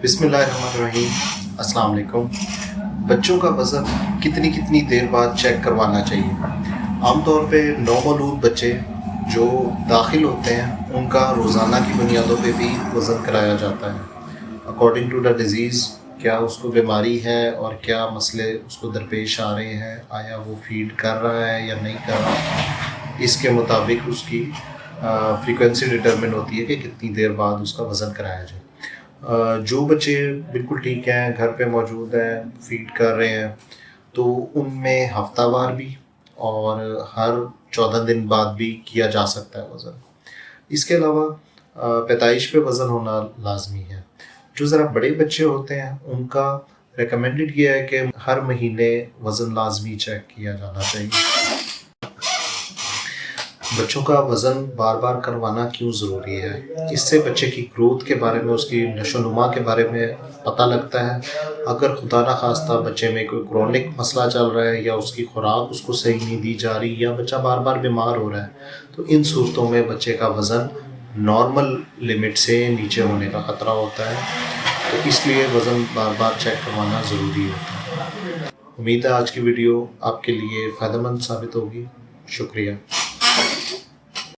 बिस्मिल्लाहिर्रहमानिर्रहीम। अस्सलाम वालेकुम। बच्चों का वज़न कितनी देर बाद चेक करवाना चाहिए? आमतौर पे नौमौलूद बच्चे जो दाखिल होते हैं उनका रोज़ाना की बुनियादों पे भी वज़न कराया जाता है अकॉर्डिंग टू द डिज़ीज़। क्या उसको बीमारी है और क्या मसले उसको दरपेश आ रहे हैं, आया वो फीड कर रहा है या नहीं कर रहा, इसके मुताबिक उसकी फ्रीक्वेंसी डिटरमिन होती है कि कितनी देर बाद उसका वज़न कराया जाए। जो बच्चे बिल्कुल ठीक हैं, घर पे मौजूद हैं, फीड कर रहे हैं, तो उनमें हफ्तावार भी और हर 14 दिन बाद भी किया जा सकता है वज़न। इसके अलावा पैदाइश पे वज़न होना लाजमी है। जो ज़रा बड़े बच्चे होते हैं उनका रिकमेंडेड ये है कि हर महीने वज़न लाजमी चेक किया जाना चाहिए। बच्चों का वज़न बार बार करवाना क्यों ज़रूरी है? इससे बच्चे की ग्रोथ के बारे में, उसकी नशोनुमा के बारे में पता लगता है। अगर खुदा न खास्ता बच्चे में कोई क्रॉनिक मसला चल रहा है या उसकी खुराक उसको सही नहीं दी जा रही या बच्चा बार बार बीमार हो रहा है, तो इन सूरतों में बच्चे का वज़न नॉर्मल लिमिट से नीचे होने का ख़तरा होता है। तो इसलिए वज़न बार बार चेक करवाना ज़रूरी होता है। उम्मीद है आज की वीडियो आपके लिए फ़ायदेमंद साबित होगी। शुक्रिया।